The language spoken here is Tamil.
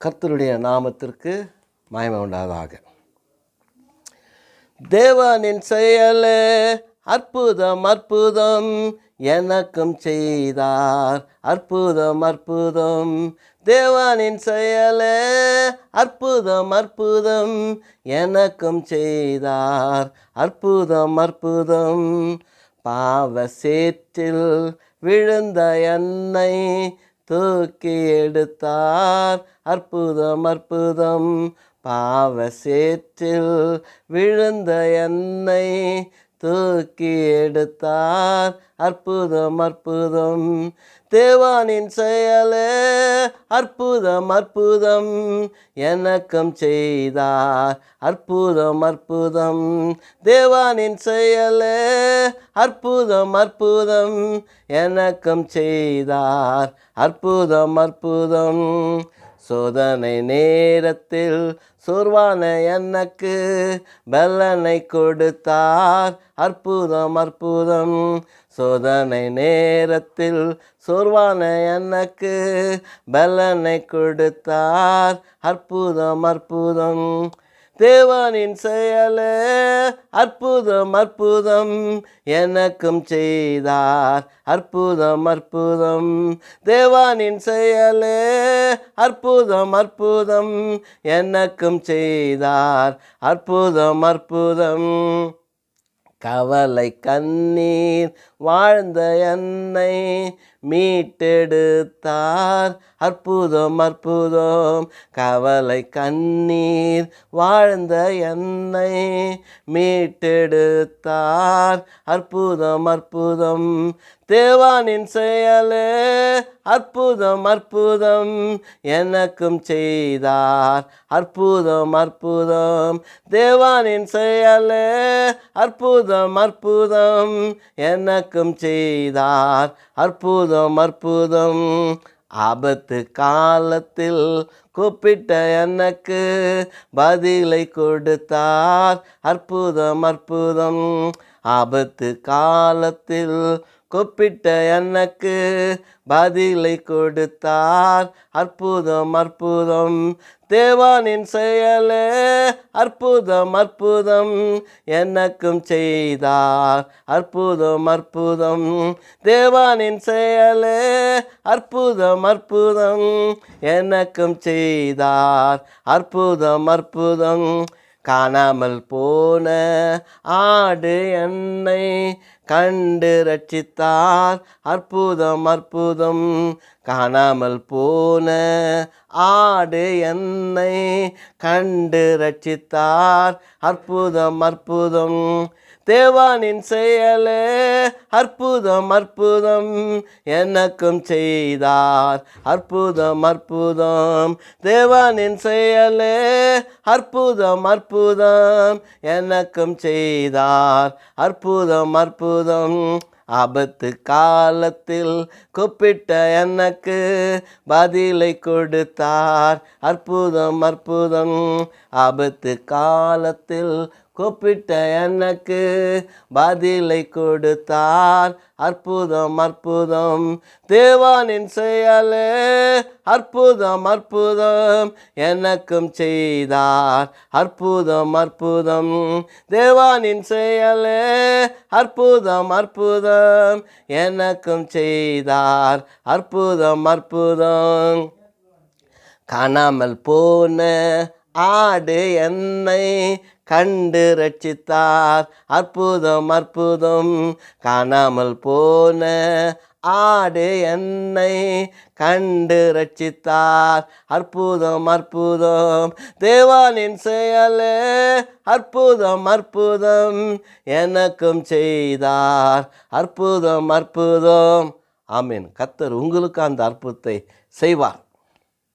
கர்த்தருடைய நாமத்திற்கு மகிமை உண்டாவதாக. தேவனின் செயலே அற்புதம் அற்புதம் எனக்கும் செய்தார், அற்புதம் அற்புதம். தேவனின் செயலே அற்புதம் அற்புதம் எனக்கும் செய்தார், அற்புதம் அற்புதம். பாவ சேற்றில் விழுந்த என்னை தூக்கி எடுத்தார், அற்புதம் அற்புதம். பாவ சேற்றில் விழுந்த என்னை தூக்கி எடுத்தார், அற்புதம் அற்புதம். தேவனின் செயலே அற்புதம் அற்புதம் எனக்கும் செய்தார், அற்புதம் அற்புதம். தேவனின் செயலே அற்புதம் அற்புதம் எனக்கும் செய்தார், அற்புதம் அற்புதம். சோதனை நேரத்தில் சோர்வான எனக்கு பலனை கொடுத்தார், அற்புதம் அற்புதம். சோதனை நேரத்தில் சோர்வான எனக்கு பலனை கொடுத்தார், அற்புதம் அற்புதம். தேவனின் செயலே அற்புதம் அற்புதம் எனக்கும் செய்தார், அற்புதம் அற்புதம். தேவனின் செயலே அற்புதம் அற்புதம் எனக்கும் செய்தார், அற்புதம் அற்புதம். கவலை கண்ணீர் வாழ்ந்த என்னை மீட்டெடுத்தார், அற்புதம் அற்புதம். கவலை கண்ணீர் வாழ்ந்த என்னை மீட்டெடுத்தார், அற்புதம் அற்புதம். தேவனின் செயலே அற்புதம் அற்புதம் எனக்கும் செய்தார், அற்புதம் அற்புதம். தேவனின் செயலே அற்புதம் அற்புதம் எனக்கும் செய்தார், அற்புதம் அற்புதம். ஆபத்து காலத்தில் கூப்பிட்ட எனக்கு பதிலை கொடுத்தார், அற்புதம் அற்புதம். ஆபத்து காலத்தில் கூப்பிட்ட எனக்கு பதிலை கொடுத்தார், அற்புதம் அற்புதம். தேவனின் செயலே அற்புதம் அற்புதம் எனக்கும் செய்தார், அற்புதம் அற்புதம். தேவனின் செயலே அற்புதம் அற்புதம் எனக்கும் செய்தார், அற்புதம் அற்புதம். காணாமல் போன ஆடு என்னை கண்டு ரட்சித்தார், அற்புதம் அற்புதம். காணாமல் போன ஆடு என்னை கண்டு ரட்சித்தார், அற்புதம் அற்புதம். தேவனின் செயலே அற்புதம் அற்புதம் எனக்கும் செய்தார், அற்புதம் அற்புதம். தேவனின் செயலே அற்புதம் அற்புதம் எனக்கும் செய்தார், அற்புதம் அற்புதம். ஆபத்து காலத்தில் கூப்பிட்ட எனக்கு பதிலை கொடுத்தார், அற்புதம் அற்புதம். ஆபத்து காலத்தில் கூப்பிட்ட எனக்கு பதிலை கொடுத்தார், அற்புதம் அற்புதம். தேவனின் செயலே அற்புதம் அற்புதம் எனக்கும் செய்தார், அற்புதம் அற்புதம். தேவனின் செயலே அற்புதம் அற்புதம் எனக்கும் செய்தார், அற்புதம் அற்புதம். காணாமல் போன ஆடு என்னை கண்டு ரட்சித்தார், அற்புதம் அற்புதம். காணாமல் போன ஆடு என்னை கண்டு ரட்சித்தார், அற்புதம் அற்புதம். தேவனின் செயலே அற்புதம் அற்புதம் எனக்கும் செய்தார், அற்புதம் அற்புதம். ஆமென். கர்த்தர் உங்களுக்கு அந்த அற்புதத்தை செய்வார்.